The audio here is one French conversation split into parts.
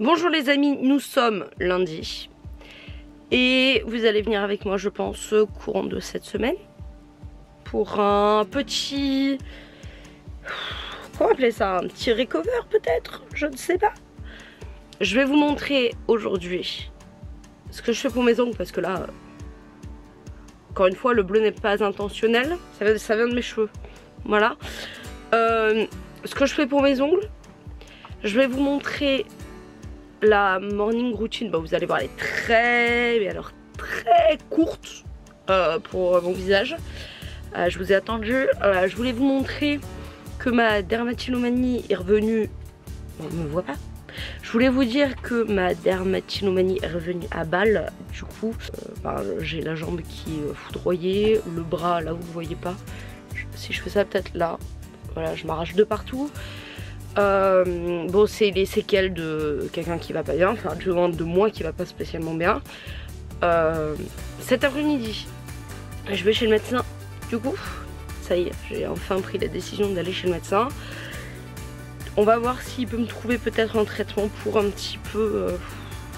Bonjour les amis, nous sommes lundi et vous allez venir avec moi je pense courant de cette semaine pour un petit... comment appeler ça? Un petit recover peut-être? Je ne sais pas. Je vais vous montrer aujourd'hui ce que je fais pour mes ongles parce que là, encore une fois, le bleu n'est pas intentionnel, ça vient de mes cheveux. Voilà. Ce que je fais pour mes ongles, je vais vous montrer la morning routine. Bah, vous allez voir, elle est très, mais alors très courte pour mon visage. Je vous ai attendu. Je voulais vous montrer que ma dermatillomanie est revenue. On ne me voit pas. Je voulais vous dire que ma dermatillomanie est revenue à balle. Du coup, j'ai la jambe qui est foudroyée, le bras là vous ne voyez pas. Si je fais ça peut-être là, voilà, je m'arrache de partout. Bon, c'est les séquelles de quelqu'un qui va pas bien, enfin du moins de moi qui va pas spécialement bien. Cet après-midi, je vais chez le médecin. Du coup, ça y est, j'ai enfin pris la décision d'aller chez le médecin. On va voir s'il peut me trouver peut-être un traitement pour un petit peu,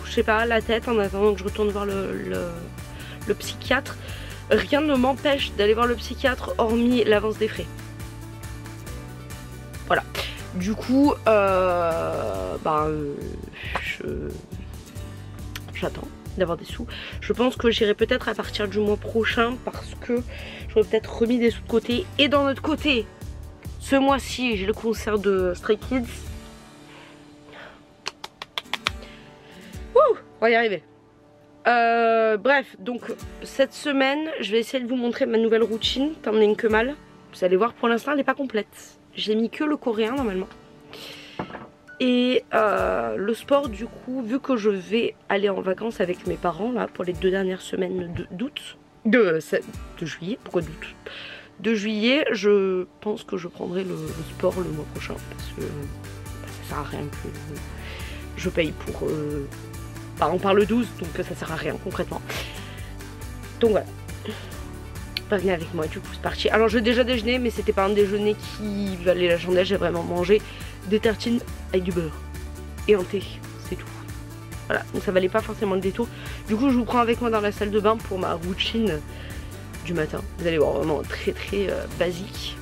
je sais pas, la tête en attendant que je retourne voir le psychiatre. Rien ne m'empêche d'aller voir le psychiatre hormis l'avance des frais. Voilà. Du coup, j'attends d'avoir des sous. Je pense que j'irai peut-être à partir du mois prochain parce que j'aurais peut-être remis des sous de côté. Et d'un autre côté, ce mois-ci, j'ai le concert de Stray Kids. Wouh, on va y arriver. Bref, donc cette semaine, je vais essayer de vous montrer ma nouvelle routine, tant bien que mal. Vous allez voir, pour l'instant, elle n'est pas complète. J'ai mis que le coréen normalement. Et le sport du coup, vu que je vais aller en vacances avec mes parents là pour les 2 dernières semaines d'août, de juillet, pourquoi d'août? De juillet, je pense que je prendrai le sport le mois prochain parce que ça sert à rien que je paye pour... on part le 12 donc ça sert à rien concrètement. Donc voilà. Venez avec moi, du coup c'est parti. Alors j'ai déjà déjeuné mais c'était pas un déjeuner qui valait la chandelle. J'ai vraiment mangé des tartines avec du beurre et un thé, c'est tout. Voilà, donc ça valait pas forcément le détour. Du coup je vous prends avec moi dans la salle de bain pour ma routine du matin. Vous allez voir, vraiment très très basique.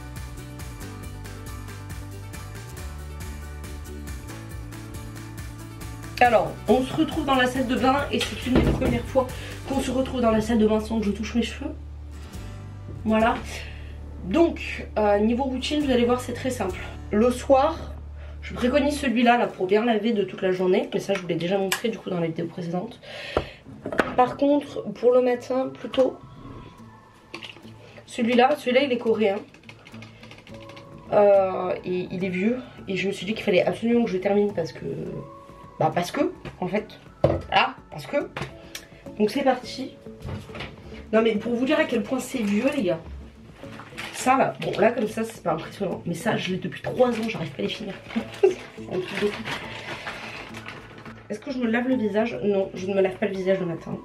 Alors on se retrouve dans la salle de bain et c'est une des premières fois qu'on se retrouve dans la salle de bain sans que je touche mes cheveux. Voilà, donc niveau routine, vous allez voir, c'est très simple. Le soir, je préconise celui-là là, pour bien laver de toute la journée, mais ça je vous l'ai déjà montré du coup dans les vidéos précédentes. Par contre, pour le matin, plutôt celui-là il est coréen. Et il est vieux, et je me suis dit qu'il fallait absolument que je termine parce que... en fait, voilà, parce que... Donc c'est parti. Non mais pour vous dire à quel point c'est vieux les gars. Ça là, bon là comme ça c'est pas impressionnant. Mais ça je l'ai depuis 3 ans, j'arrive pas à les finir. Est-ce que je me lave le visage? Non, je ne me lave pas le visage le matin.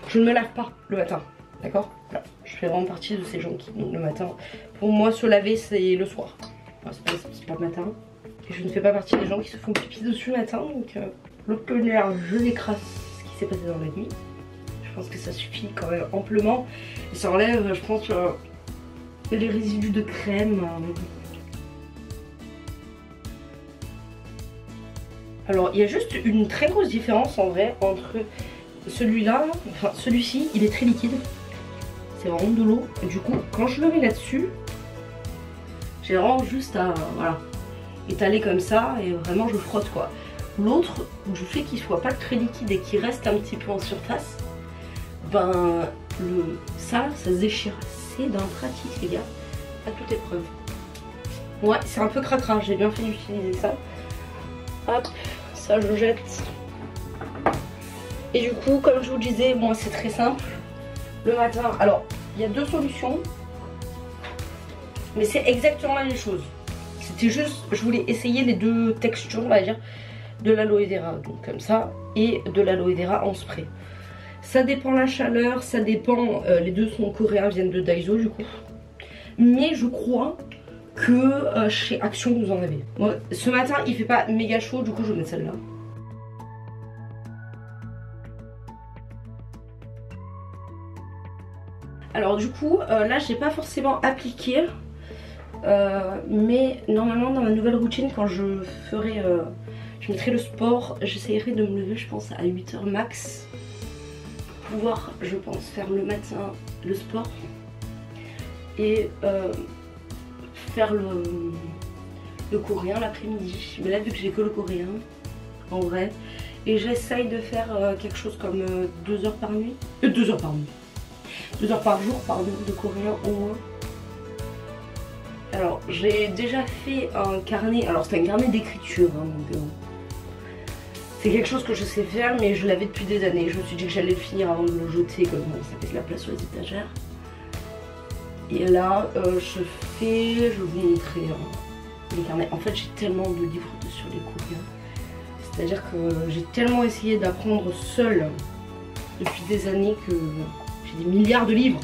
Je ne me lave pas le matin, d'accord? Voilà. Je fais vraiment partie de ces gens qui, le matin, pour moi se laver c'est le soir. Enfin, c'est pas le matin. Et je ne fais pas partie des gens qui se font pipi dessus le matin. Donc l'open air, je décrasse ce qui s'est passé dans la nuit. Je pense que ça suffit quand même amplement. Et ça enlève, je pense, les résidus de crème. Alors, il y a juste une très grosse différence en vrai entre celui-là, enfin celui-ci, il est très liquide. C'est vraiment de l'eau. Du coup, quand je le mets là-dessus, j'ai vraiment juste à voilà, étaler comme ça et vraiment je frotte quoi. L'autre, du fait qu'il soit pas très liquide et qu'il reste un petit peu en surface, ben ça se déchire. C'est d'un pratique les gars, à toute épreuve. Ouais, c'est un peu cracra, j'ai bien fait d'utiliser ça. Hop, ça je jette. Et du coup, comme je vous le disais, moi c'est très simple. Le matin, alors il y a 2 solutions, mais c'est exactement la même chose. C'était juste, je voulais essayer les 2 textures, on va dire, de l'aloe vera, donc comme ça, et de l'aloe vera en spray. Ça dépend la chaleur, ça dépend, les 2 sont coréens, viennent de Daiso du coup. Mais je crois que chez Action vous en avez. Moi, ce matin il fait pas méga chaud, du coup je vais mettre celle-là. Alors du coup, là j'ai pas forcément appliqué. Mais normalement dans ma nouvelle routine, quand je ferai... je mettrai le sport, j'essayerai de me lever je pense à 8 h max. Pouvoir, je pense, faire le matin le sport. Et faire le coréen l'après-midi. Mais là vu que j'ai que le coréen, en vrai. Et j'essaye de faire quelque chose comme 2 heures par nuit. 2 heures par nuit. 2 heures par jour, pardon, de coréen au moins. Alors j'ai déjà fait un carnet, alors c'est un carnet d'écriture, hein, donc c'est quelque chose que je sais faire, mais je l'avais depuis des années. Je me suis dit que j'allais le finir avant de le jeter, comme ça fait de la place sur les étagères. Et là je vais vous montrer les carnets. En fait j'ai tellement de livres sur les coréens. C'est-à-dire que j'ai tellement essayé d'apprendre seule depuis des années que j'ai des milliards de livres.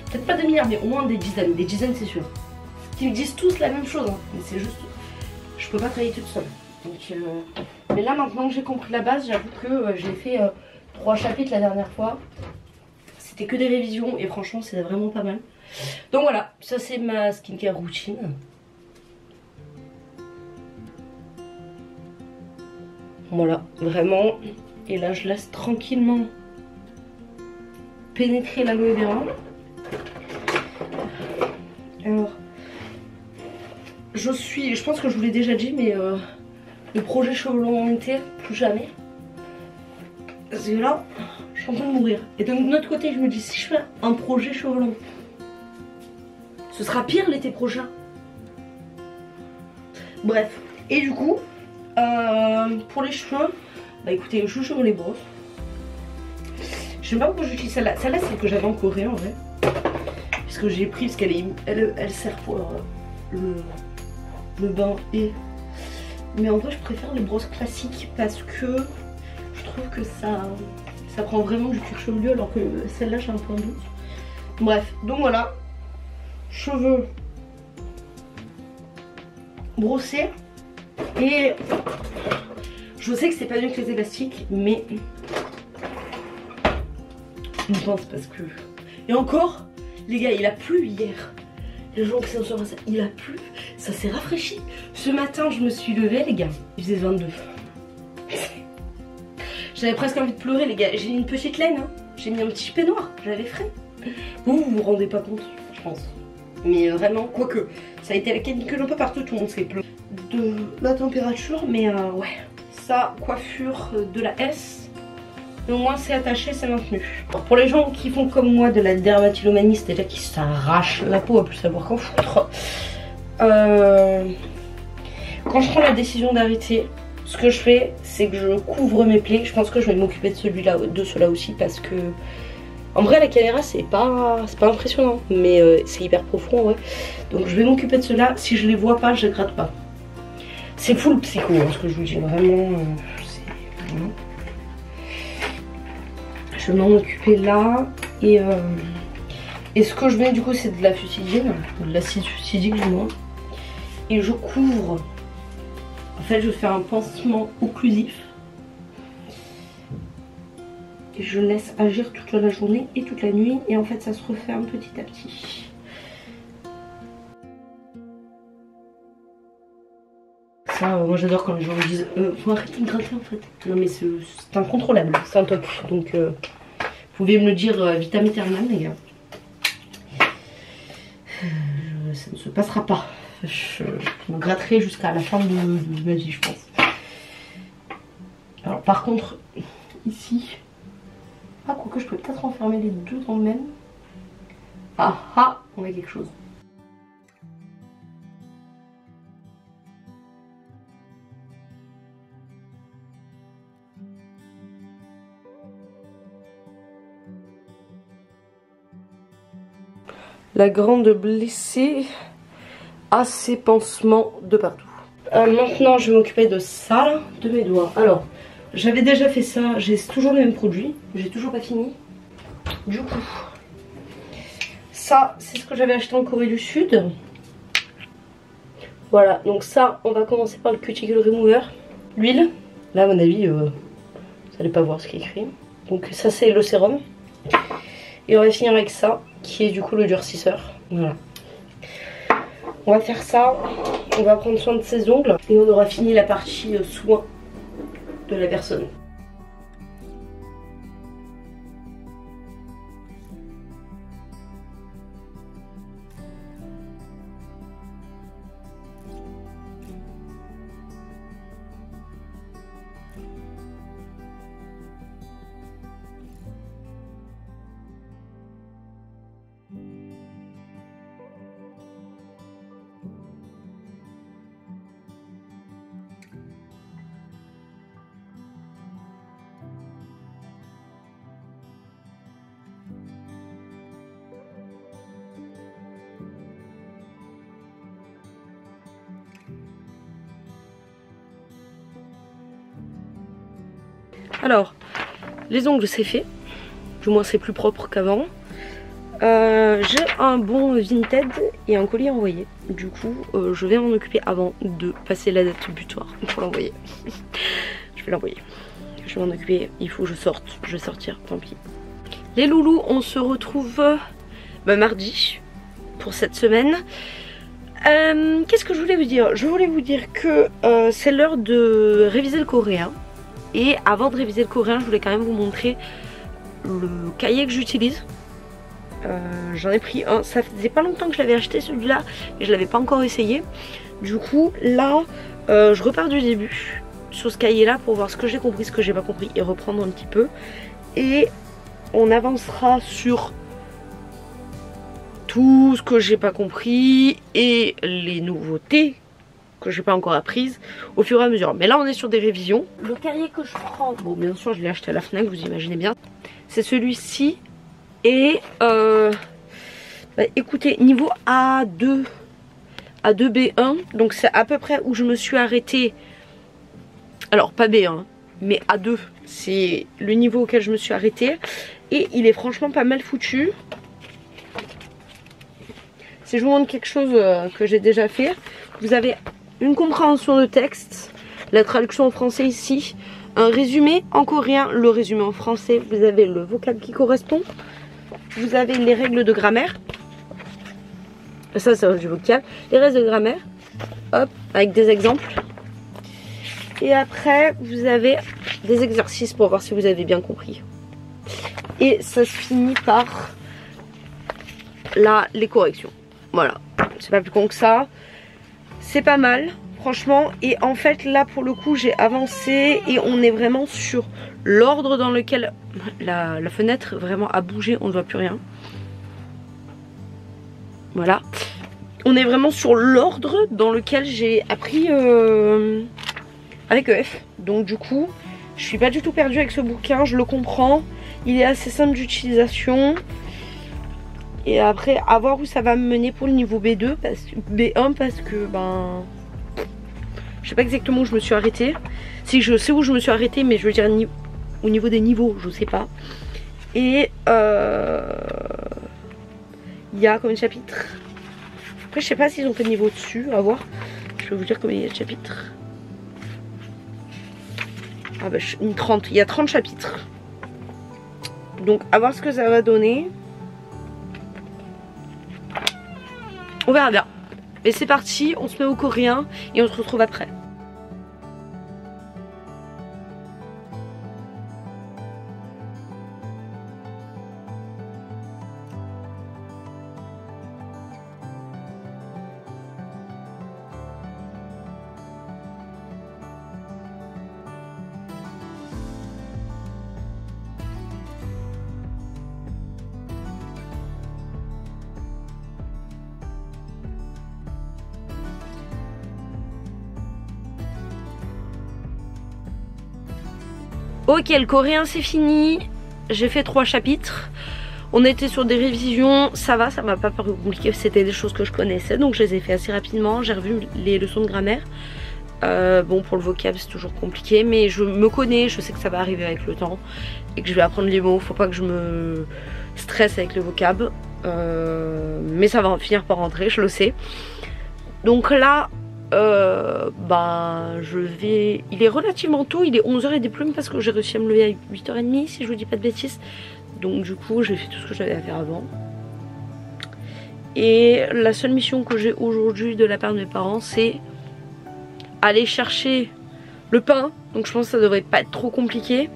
Peut-être pas des milliards, mais au moins des dizaines. Des dizaines, c'est sûr. Qui me disent tous la même chose. Hein. Mais c'est juste... Je peux pas travailler toute seule. Donc, mais là, maintenant que j'ai compris la base, j'avoue que j'ai fait 3 chapitres la dernière fois. C'était que des révisions et franchement, c'est vraiment pas mal. Donc voilà, ça c'est ma skincare routine. Voilà, vraiment. Et là, je laisse tranquillement pénétrer l'aloe vera. Alors, je pense que je vous l'ai déjà dit, mais le projet cheveux longs en été, plus jamais. Parce que là, je suis en train de mourir. Et donc de l'autre côté, je me dis, si je fais un projet cheveux longs, ce sera pire l'été prochain. Bref, et du coup, pour les cheveux, bah écoutez, je me les brosse. Je sais pas pourquoi j'utilise celle-là. Celle-là, c'est celle que j'avais en Corée en vrai. Puisque j'ai pris, parce qu'elle elle sert pour le bain et... Mais en vrai, je préfère les brosses classiques parce que je trouve que ça prend vraiment du cuir chevelu, alors que celle-là, j'ai un peu un doute. Bref, donc voilà. Cheveux brossés. Et je sais que c'est pas mieux que les élastiques, mais je pense parce que... Et encore, les gars, il a plu hier. Les gens qui sont sur ça, il a plu, ça s'est rafraîchi. Ce matin, je me suis levée, les gars, il faisait 22. J'avais presque envie de pleurer, les gars. J'ai mis une petite laine, hein. J'ai mis un petit peignoir, j'avais frais. Vous rendez pas compte, je pense. Mais vraiment, quoique, ça a été la canicule un peu partout, tout le monde s'est plaint de la température, mais ouais. Ça, coiffure de la S. Au moins c'est attaché, c'est maintenu. Alors, pour les gens qui font comme moi de la dermatillomanie, c'est-à-dire qui s'arrachent la peau à plus savoir qu'en foutre, quand je prends la décision d'arrêter, ce que je fais, c'est que je couvre mes plaies. Je pense que je vais m'occuper de cela aussi parce que en vrai la caméra c'est pas impressionnant, mais c'est hyper profond, ouais. Donc je vais m'occuper de cela. Si je les vois pas, je les gratte pas. C'est full psycho, hein, ce que je vous dis, vraiment. Vraiment... Je vais m'en occuper là. Et ce que je mets du coup, c'est de la fusidine, de l'acide fusidique du moins. Et je couvre. En fait, je fais un pansement occlusif. Et je laisse agir toute la journée et toute la nuit. Et en fait, ça se referme petit à petit. Ça, moi j'adore quand les gens me disent faut arrêter de gratter en fait. Non mais c'est incontrôlable, c'est un top. Donc vous pouvez me le dire vitam aeternam les gars. Ça ne se passera pas. Je me gratterai jusqu'à la fin de ma vie je pense. Alors par contre ici, ah quoique je peux peut-être enfermer les deux dans le même. Ah on a quelque chose. La grande blessée a ses pansements de partout. Maintenant, je vais m'occuper de ça, là, de mes doigts. Alors, j'avais déjà fait ça. J'ai toujours le même produit. J'ai toujours pas fini. Du coup, ça, c'est ce que j'avais acheté en Corée du Sud. Voilà, donc ça, on va commencer par le cuticle remover. L'huile. Là, à mon avis, vous n'allez pas voir ce qui est écrit. Donc ça, c'est le sérum. Et on va finir avec ça, qui est du coup le durcisseur. Voilà. On va faire ça, on va prendre soin de ses ongles et on aura fini la partie soin de la personne. Alors, les ongles c'est fait, du moins c'est plus propre qu'avant. J'ai un bon Vinted et un colis envoyé. Du coup, je vais m'en occuper avant de passer la date butoir pour l'envoyer. Je vais l'envoyer. Je vais m'en occuper, il faut que je sorte. Je vais sortir, tant pis. Les loulous, on se retrouve mardi pour cette semaine. Qu'est-ce que je voulais vous dire? Je voulais vous dire que c'est l'heure de réviser le coréen. Et avant de réviser le coréen, je voulais quand même vous montrer le cahier que j'utilise. J'en ai pris un, ça faisait pas longtemps que je l'avais acheté celui-là, mais je l'avais pas encore essayé. Du coup, là, je repars du début sur ce cahier-là pour voir ce que j'ai compris, ce que j'ai pas compris et reprendre un petit peu. Et on avancera sur tout ce que j'ai pas compris et les nouveautés que j'ai pas encore apprises au fur et à mesure. Mais là on est sur des révisions. Le cahier que je prends, bon bien sûr je l'ai acheté à la Fnac, vous imaginez bien. C'est celui-ci et écoutez, niveau A2 B1, donc c'est à peu près où je me suis arrêtée. Alors pas B1 mais A2, c'est le niveau auquel je me suis arrêtée. Et il est franchement pas mal foutu. Si je vous montre quelque chose que j'ai déjà fait, vous avez une compréhension de texte, la traduction en français ici, un résumé en coréen, le résumé en français, vous avez le vocable qui correspond, vous avez les règles de grammaire, ça c'est du vocable, les règles de grammaire, hop, avec des exemples, et après vous avez des exercices pour voir si vous avez bien compris. Et ça se finit par là les corrections. Voilà, c'est pas plus con que ça. C'est pas mal, franchement. Et en fait, là, pour le coup, j'ai avancé et on est vraiment sur l'ordre dans lequel la fenêtre vraiment a bougé. On ne voit plus rien. Voilà. On est vraiment sur l'ordre dans lequel j'ai appris avec EF. Donc, du coup, je suis pas du tout perdue avec ce bouquin. Je le comprends. Il est assez simple d'utilisation. Et après, à voir où ça va me mener pour le niveau B2, B1 parce que ben... je sais pas exactement où je me suis arrêtée. Si je sais où je me suis arrêtée, mais je veux dire au niveau des niveaux, je sais pas. Et il y a combien de chapitres? Après je sais pas s'ils ont fait de niveau dessus, à voir. Je vais vous dire combien il y a de chapitres. Ah bah une 30, il y a 30 chapitres. Donc à voir ce que ça va donner. On verra bien. Mais c'est parti, on se met au coréen et on se retrouve après. Ok, le coréen c'est fini. J'ai fait 3 chapitres. On était sur des révisions, ça va, ça m'a pas paru compliqué. C'était des choses que je connaissais, donc je les ai fait assez rapidement. J'ai revu les leçons de grammaire. Bon, pour le vocable c'est toujours compliqué, mais je me connais, je sais que ça va arriver avec le temps et que je vais apprendre les mots. Faut pas que je me stresse avec le vocable, mais ça va finir par rentrer, je le sais. Donc là je vais... Il est relativement tôt, il est 11h et des plumes parce que j'ai réussi à me lever à 8h30 si je vous dis pas de bêtises. Donc du coup j'ai fait tout ce que j'avais à faire avant. Et la seule mission que j'ai aujourd'hui de la part de mes parents, c'est aller chercher le pain. Donc je pense que ça devrait pas être trop compliqué.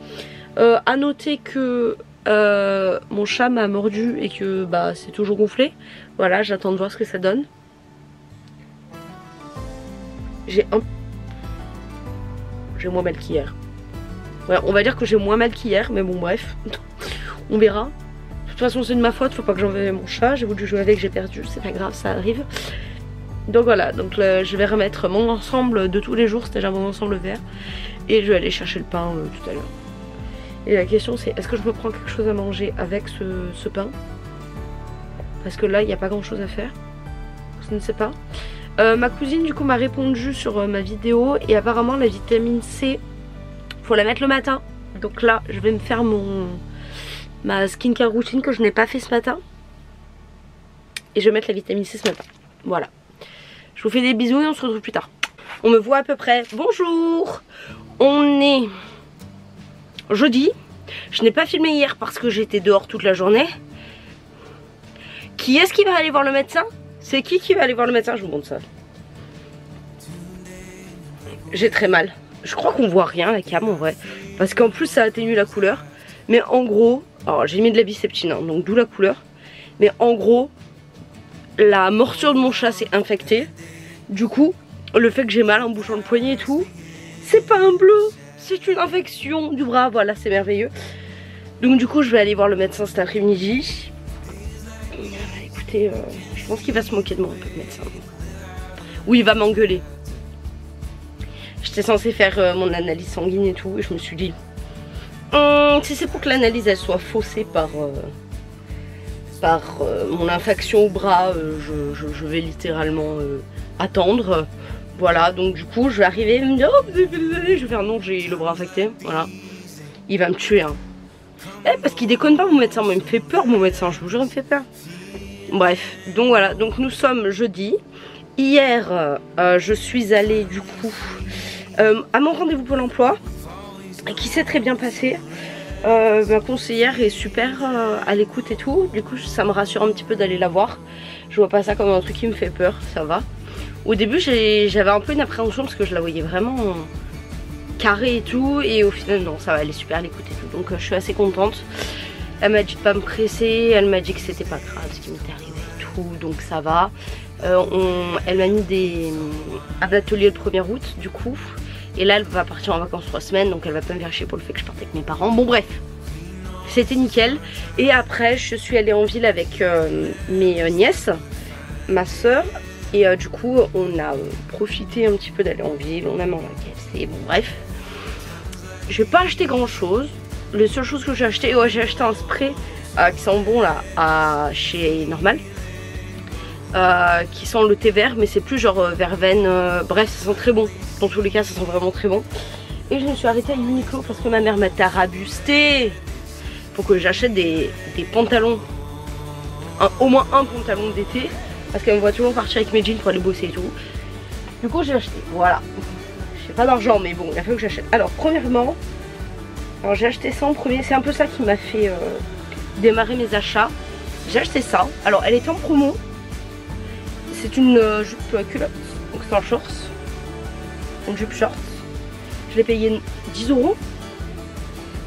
À noter que mon chat m'a mordu et que bah c'est toujours gonflé. Voilà, j'attends de voir ce que ça donne. J'ai moins mal qu'hier. Ouais, on va dire que j'ai moins mal qu'hier, mais bon bref, on verra. De toute façon c'est de ma faute, faut pas que j'envoie mon chat. J'ai voulu jouer avec, j'ai perdu, c'est pas grave, ça arrive. Donc voilà, donc là, je vais remettre mon ensemble de tous les jours, c'est déjà mon ensemble vert. Et je vais aller chercher le pain tout à l'heure. Et la question c'est, est-ce que je me prends quelque chose à manger avec ce pain? Parce que là il n'y a pas grand chose à faire. Je ne sais pas. Ma cousine du coup m'a répondu sur ma vidéo. Et apparemment la vitamine C, faut la mettre le matin. Donc là je vais me faire ma skincare routine que je n'ai pas fait ce matin. Et je vais mettre la vitamine C ce matin. Voilà. Je vous fais des bisous et on se retrouve plus tard. On me voit à peu près. Bonjour. On est jeudi. Je n'ai pas filmé hier parce que j'étais dehors toute la journée. Qui est-ce qui va aller voir le médecin? C'est qui va aller voir le médecin? Je vous montre ça. J'ai très mal. Je crois qu'on voit rien la cam en vrai. Parce qu'en plus ça atténue la couleur. Mais en gros, alors j'ai mis de la biceptine hein, donc d'où la couleur. Mais en gros, la morsure de mon chat s'est infectée. Du coup, le fait que j'ai mal en bouchant le poignet et tout, c'est pas un bleu, c'est une infection du bras. Voilà, c'est merveilleux. Donc du coup, je vais aller voir le médecin cet après-midi. Écoutez, je pense qu'il va se moquer de moi un peu le médecin. Oui, il va m'engueuler. J'étais censée faire mon analyse sanguine et tout, et je me suis dit, si c'est pour que l'analyse elle soit faussée par mon infection au bras, je vais littéralement attendre. Voilà, donc du coup je vais arriver, il me dire oh, je vais faire non, j'ai le bras infecté. Voilà, il va me tuer hein. Parce qu'il déconne pas mon médecin, moi il me fait peur mon médecin, je vous jure il me fait peur. Bref, donc voilà, donc nous sommes jeudi. Hier je suis allée du coup à mon rendez-vous Pôle emploi qui s'est très bien passé. Ma conseillère est super à l'écoute et tout. Du coup ça me rassure un petit peu d'aller la voir. Je vois pas ça comme un truc qui me fait peur, ça va. Au début j'avais un peu une appréhension parce que je la voyais vraiment carrée et tout. Et au final non, ça va, elle est super à l'écoute et tout. Donc je suis assez contente. Elle m'a dit de pas me presser. Elle m'a dit que c'était pas grave ce qui m'était arrivé et tout. Donc ça va. Elle m'a mis un atelier le 1er août du coup. Et là elle va partir en vacances 3 semaines. Donc elle va pas me faire chier pour le fait que je parte avec mes parents. Bon bref, c'était nickel. Et après je suis allée en ville avec mes nièces, ma soeur. Et du coup on a profité un petit peu d'aller en ville. On a mangé un KFC. Bon bref, j'ai pas acheté grand chose. Les seules choses que j'ai acheté, ouais, j'ai acheté un spray qui sent bon là chez Normal. Qui sent le thé vert, mais c'est plus genre verveine. Bref, ça sent très bon. Dans tous les cas, ça sent vraiment très bon. Et je me suis arrêtée à Uniqlo parce que ma mère m'a tarabusté. Faut que j'achète des pantalons. Au moins un pantalon d'été. Parce qu'elle me voit toujours partir avec mes jeans pour aller bosser et tout. Du coup, j'ai acheté. Voilà. J'ai pas d'argent, mais bon, il a fallu que j'achète. Alors, premièrement, j'ai acheté ça en premier. C'est un peu ça qui m'a fait démarrer mes achats. J'ai acheté ça. Alors, elle était en promo. C'est une jupe culotte, donc c'est un short, une jupe short. Je l'ai payé 10 €.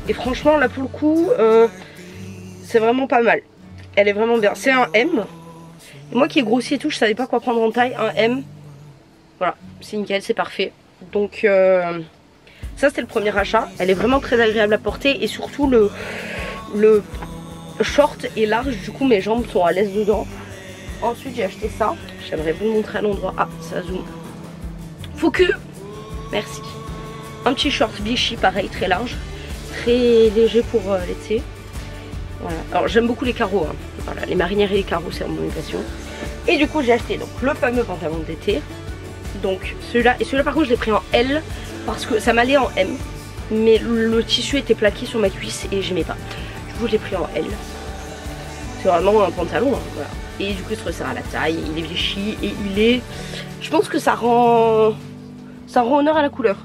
Et franchement là pour le coup, c'est vraiment pas mal. Elle est vraiment bien. C'est un M. Et moi qui est grossi et tout, je savais pas quoi prendre en taille. Un M. Voilà, c'est nickel, c'est parfait. Donc ça c'était le premier achat. Elle est vraiment très agréable à porter. Et surtout le short est large, du coup mes jambes sont à l'aise dedans. Ensuite j'ai acheté ça. J'aimerais vous le montrer à l'endroit. Ah, ça zoom. Focus. Merci. Un petit short Vichy, pareil, très large. Très léger pour l'été. Voilà. Alors j'aime beaucoup les carreaux. Hein. Voilà, les marinières et les carreaux, c'est mon passion. Et du coup j'ai acheté donc le fameux pantalon d'été. Donc celui-là. Et celui-là par contre je l'ai pris en L. Parce que ça m'allait en M. Mais le tissu était plaqué sur ma cuisse et j'aimais pas. Du coup je l'ai pris en L. C'est vraiment un pantalon. Hein, voilà. Et du coup il se resserre à la taille, il est Vichy et il est... Je pense que ça rend honneur à la couleur.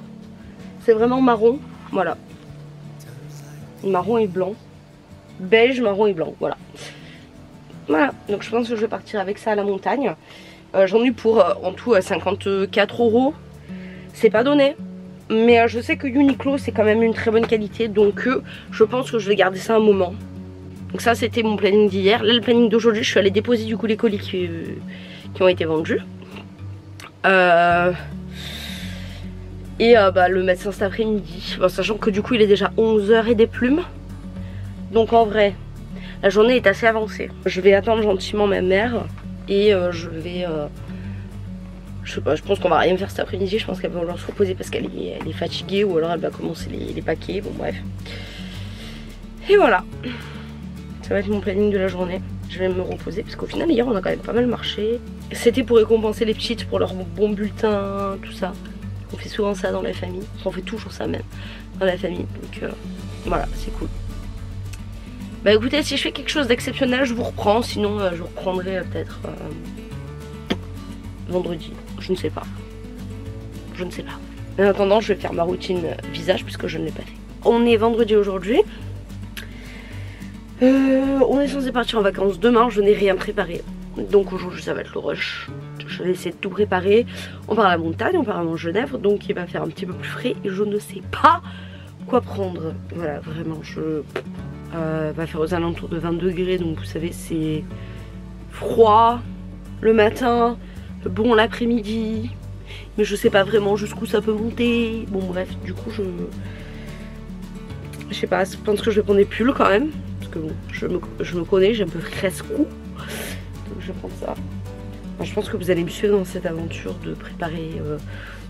C'est vraiment marron, voilà. Marron et blanc. beige, marron et blanc, voilà. Voilà, donc je pense que je vais partir avec ça à la montagne. J'en ai eu pour en tout 54 €. C'est pas donné, mais je sais que Uniqlo c'est quand même une très bonne qualité, donc je pense que je vais garder ça un moment. Donc ça c'était mon planning d'hier. Là le planning d'aujourd'hui, je suis allée déposer du coup les colis qui ont été vendus. Et le médecin cet après-midi, bon, sachant que du coup il est déjà 11 h et des plumes. Donc en vrai, la journée est assez avancée. Je vais attendre gentiment ma mère et je vais... je sais pas, je pense qu'on va rien faire cet après-midi. Je pense qu'elle va vouloir se reposer parce qu'elle est fatiguée, ou alors elle va commencer les paquets. Bon bref. Et voilà. Ça va être mon planning de la journée. Je vais me reposer parce qu'au final hier on a quand même pas mal marché. C'était pour récompenser les petites pour leur bon bulletin, tout ça. On fait souvent ça dans la famille. On fait toujours ça même dans la famille. Donc voilà, c'est cool. Bah écoutez, si je fais quelque chose d'exceptionnel, je vous reprends. Sinon, je vous reprendrai peut-être vendredi. Je ne sais pas. Je ne sais pas. En attendant, je vais faire ma routine visage puisque je ne l'ai pas fait. On est vendredi aujourd'hui. On est censé partir en vacances demain. Je n'ai rien préparé. Donc aujourd'hui, ça va être le rush. Je vais essayer de tout préparer. On part à la montagne, on part à Genève. Donc il va faire un petit peu plus frais. Et je ne sais pas quoi prendre. Voilà, vraiment, va faire aux alentours de 20 degrés, donc vous savez c'est froid le matin, bon l'après-midi, mais je sais pas vraiment jusqu'où ça peut monter. Bon bref, du coup je sais pas, je pense que je vais prendre des pulls quand même, parce que bon, je me connais, j'ai un peu fresco, donc je vais prendre ça. Enfin, je pense que vous allez me suivre dans cette aventure de préparer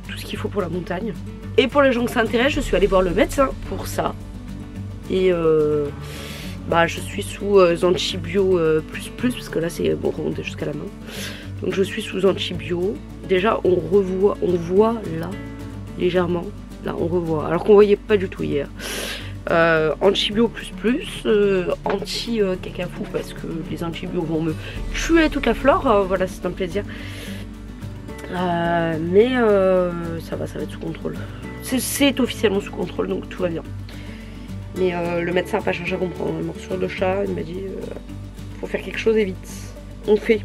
tout ce qu'il faut pour la montagne. Et pour les gens que ça intéresse, je suis allée voir le médecin pour ça. Et je suis sous antibio plus parce que là c'est bon remonté jusqu'à la main. Donc je suis sous antibio. Déjà on voit là légèrement. Là on revoit. Alors qu'on voyait pas du tout hier. Antibio plus anti cacafou parce que les antibio vont me tuer toute la flore. Voilà, c'est un plaisir. Mais ça va être sous contrôle. C'est officiellement sous contrôle, donc tout va bien. Mais le médecin n'a pas cherché à comprendre. La morsure de chat, il m'a dit faut faire quelque chose et vite. On fait,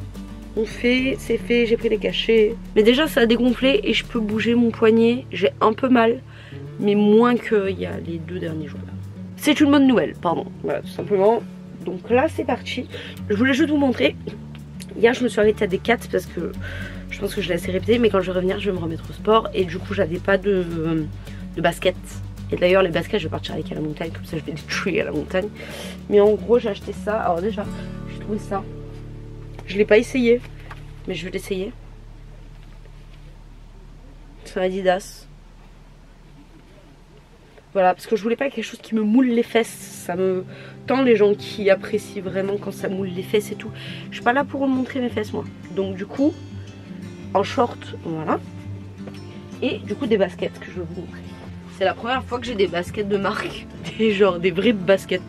c'est fait, j'ai pris les cachets. Mais déjà ça a dégonflé et je peux bouger mon poignet. J'ai un peu mal, mais moins qu'il y a les 2 derniers jours. C'est une bonne nouvelle, pardon. Voilà, tout simplement. Donc là c'est parti. Je voulais juste vous montrer. Hier je me suis arrêtée à des 4 parce que je pense que je l'ai assez répété. Mais quand je vais revenir je vais me remettre au sport. Et du coup j'avais pas de basket. Et d'ailleurs les baskets je vais partir avec à la montagne, comme ça je vais les tuer à la montagne. Mais en gros j'ai acheté ça, alors déjà j'ai trouvé ça. Je l'ai pas essayé, mais je vais l'essayer. C'est un Adidas. Voilà, parce que je voulais pas quelque chose qui me moule les fesses. Ça me tend les gens qui apprécient vraiment quand ça moule les fesses et tout. Je suis pas là pour montrer mes fesses moi. Donc du coup, en short, voilà. Et du coup des baskets que je vais vous montrer. C'est la première fois que j'ai des baskets de marque, des vraies baskets.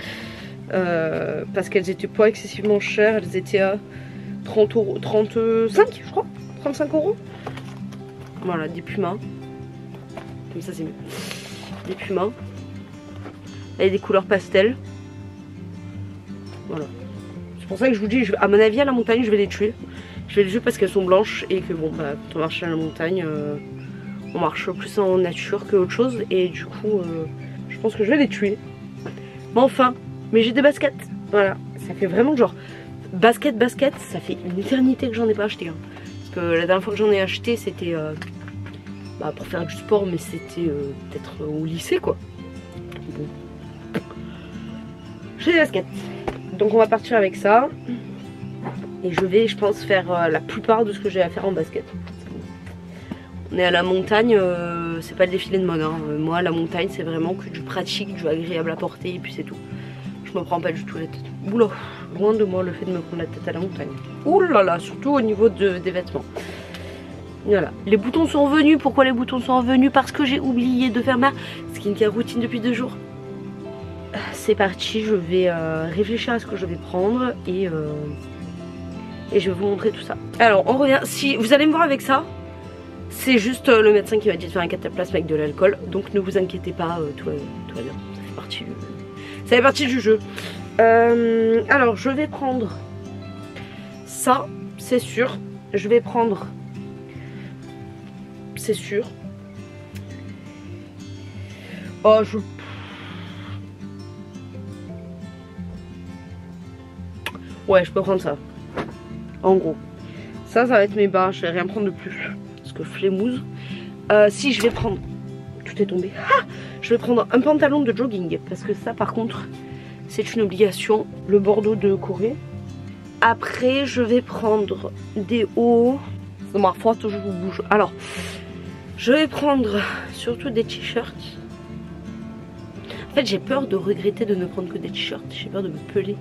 Parce qu'elles étaient pas excessivement chères, elles étaient à 30 €, 35 je crois, 35 €. Voilà, des Puma. Comme ça c'est mieux. Des Puma. Et des couleurs pastel. Voilà. C'est pour ça que je vous dis, à mon avis à la montagne je vais les tuer. Je vais les tuer parce qu'elles sont blanches et que bon bah quand on marche à la montagne... on marche plus en nature que autre chose et du coup je pense que je vais les tuer. Mais enfin, mais j'ai des baskets. Voilà, ça fait vraiment genre basket, ça fait une éternité que j'en ai pas acheté. Hein. Parce que la dernière fois que j'en ai acheté c'était pour faire du sport, mais c'était peut-être au lycée quoi. Bon. J'ai des baskets. Donc on va partir avec ça. Et je vais je pense faire la plupart de ce que j'ai à faire en basket. On est à la montagne, c'est pas le défilé de mode. Hein. Moi, la montagne, c'est vraiment que du pratique, du agréable à porter, et puis c'est tout. Je me prends pas du tout la tête. Oula, loin de moi le fait de me prendre la tête à la montagne. Oula là, surtout au niveau des vêtements. Voilà. Les boutons sont revenus. Pourquoi les boutons sont revenus? Parce que j'ai oublié de faire ma skincare routine depuis 2 jours. C'est parti, je vais réfléchir à ce que je vais prendre et je vais vous montrer tout ça. Alors, on revient. Si vous allez me voir avec ça. C'est juste le médecin qui m'a dit de faire un cataplasme avec de l'alcool. Donc ne vous inquiétez pas, tout va bien. Ça fait partie du jeu. Alors je vais prendre ça, c'est sûr. Je vais prendre, c'est sûr. Oh je... Ouais, je peux prendre ça. En gros. Ça va être mes bas. Je vais rien prendre de plus. Parce que flemmouse. Si je vais prendre... Tout est tombé. Ah, je vais prendre un pantalon de jogging. Parce que ça par contre, c'est une obligation. Le Bordeaux de Corée. Après, je vais prendre des hauts. Ça m'a foi, toujours je bouge. Alors, je vais prendre surtout des t-shirts. En fait, j'ai peur de regretter de ne prendre que des t-shirts. J'ai peur de me peler.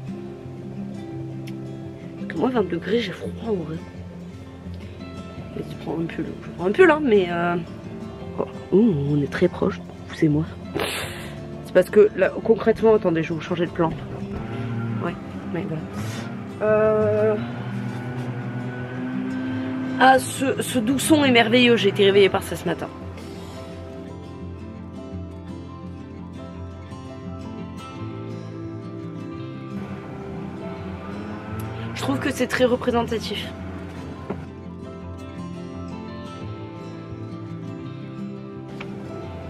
Parce que moi, 20 degrés, j'ai froid en vrai. Et je prends un pull. Je prends un pull, hein, mais... Oh, on est très proche, vous et moi. C'est parce que, là, concrètement, attendez, je vais vous changer de plan. Ouais, mais voilà. Ah, ce doux son est merveilleux, j'ai été réveillée par ça ce matin. Je trouve que c'est très représentatif.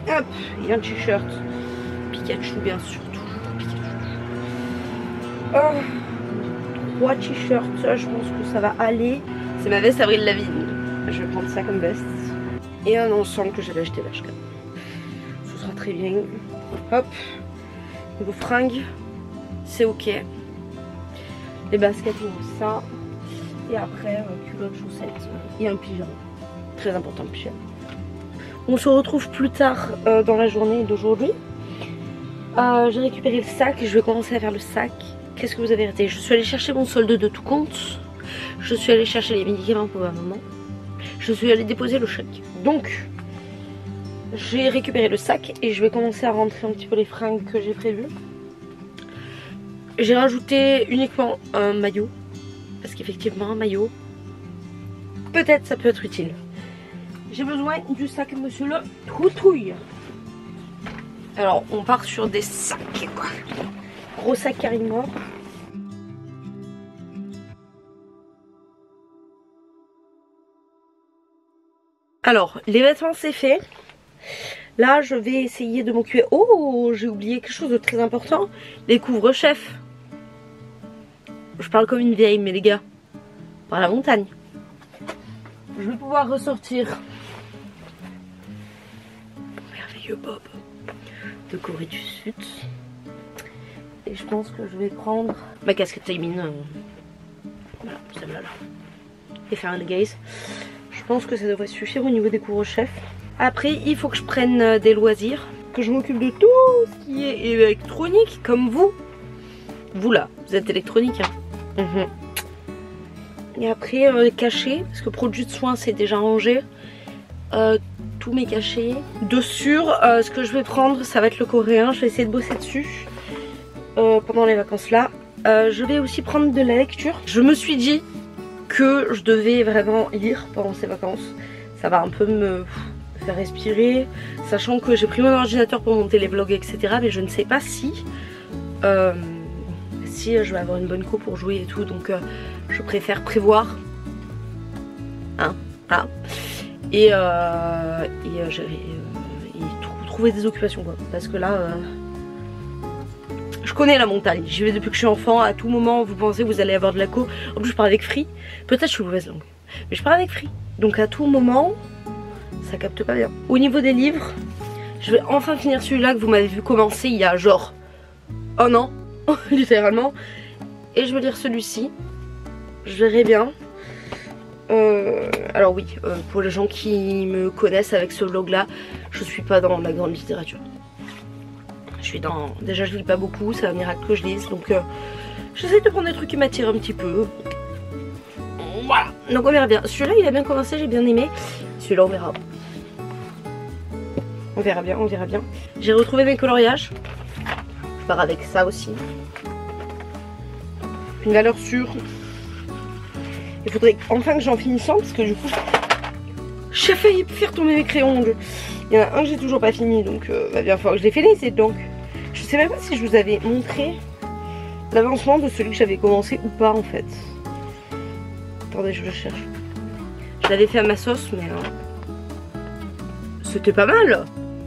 Hop, il y a un t-shirt. Pikachu, bien sûr, toujours Pikachu. Oh, 3 t-shirts, je pense que ça va aller. C'est ma veste Avril Lavigne. Je vais prendre ça comme veste. Et un ensemble que j'avais acheté l'HK. Ce sera très bien. Hop. Niveau fringues, c'est ok. Les baskets, ça. Et après, culotte, chaussettes et un pyjama. Très important le pyjama. On se retrouve plus tard dans la journée d'aujourd'hui. J'ai récupéré le sac. Je vais commencer à faire le sac. Qu'est-ce que vous avez raté? Je suis allée chercher mon solde de tout compte. Je suis allée chercher les médicaments pour ma maman. Je suis allée déposer le chèque. Donc, j'ai récupéré le sac et je vais commencer à rentrer un petit peu les fringues que j'ai prévues. J'ai rajouté uniquement un maillot. Parce qu'effectivement, un maillot, peut-être ça peut être utile. J'ai besoin du sac monsieur le Toutouille. Alors, on part sur des sacs, quoi. Gros sac Carimor. Alors, les vêtements c'est fait. Là, je vais essayer de m'occuper. Oh, j'ai oublié quelque chose de très important. Les couvre-chefs. Je parle comme une vieille, mais les gars, par la montagne. Je vais pouvoir ressortir merveilleux Bob de Corée du Sud. Et je pense que je vais prendre ma casquette Taemin. Voilà, celle-là. Et faire un gaze. Je pense que ça devrait suffire au niveau des couvre-chefs. Après, il faut que je prenne des loisirs. Que je m'occupe de tout ce qui est électronique, comme vous. Vous là, vous êtes électronique, hein. Et après, cachets, parce que produit de soins c'est déjà rangé. Tous mes cachets. De sûr, ce que je vais prendre, ça va être le coréen. Je vais essayer de bosser dessus pendant les vacances là. Je vais aussi prendre de la lecture. Je me suis dit que je devais vraiment lire pendant ces vacances. Ça va un peu me faire respirer. Sachant que j'ai pris mon ordinateur pour monter les vlogs, etc. Mais je ne sais pas si je vais avoir une bonne co pour jouer et tout. Donc je préfère prévoir. Hein, voilà. Et trouver des occupations quoi. Parce que là je connais la montagne, j'y vais depuis que je suis enfant. À tout moment vous pensez que vous allez avoir de la co. En plus je pars avec Free. Peut-être je suis mauvaise langue, mais je pars avec Free. Donc à tout moment ça capte pas bien. Au niveau des livres, je vais enfin finir celui-là que vous m'avez vu commencer il y a genre un an littéralement. Et je vais lire celui-ci. Je verrai bien. Alors oui, pour les gens qui me connaissent avec ce vlog là, je suis pas dans la grande littérature. Je suis dans... Déjà je lis pas beaucoup, c'est un miracle que je lise. Donc j'essaie de prendre des trucs qui m'attirent un petit peu. Voilà, donc on verra bien. Celui-là il a bien commencé, j'ai bien aimé. Celui-là on verra. On verra bien, on verra bien. J'ai retrouvé mes coloriages. Je pars avec ça aussi. Une valeur sûre. Il faudrait enfin que j'en finisse un parce que du coup j'ai failli faire tomber mes crayons. Il y en a un que j'ai toujours pas fini, donc va bien falloir que je les finisse. Donc je sais même pas si je vous avais montré l'avancement de celui que j'avais commencé ou pas en fait. Attendez, je le cherche. Je l'avais fait à ma sauce, mais c'était pas mal.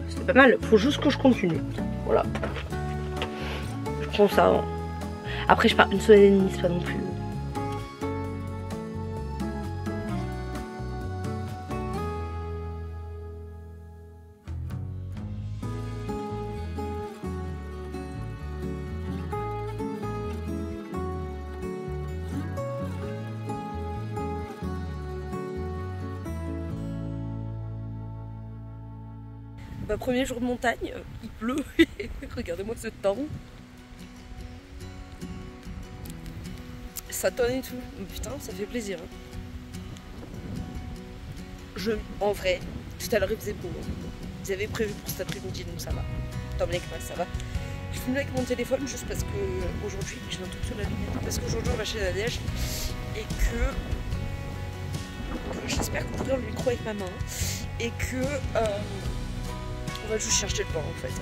C'était pas mal. Faut juste que je continue. Voilà. Je prends ça. Après, je pars une semaine et demie, c'est pas non plus. Bah, premier jour de montagne, il pleut. Regardez-moi ce temps. Ça tonne et tout. Putain, ça fait plaisir. En vrai, tout à l'heure il faisait beau. Ils avaient prévu pour cet après-midi, donc ça va. Tant bien que mal, ça va. Je filme avec mon téléphone juste parce que aujourd'hui, j'ai un truc sur la lumière. Parce qu'aujourd'hui on va chez la neige et que j'espère qu'on pourra le micro avec ma main et que on va juste chercher le vent en fait.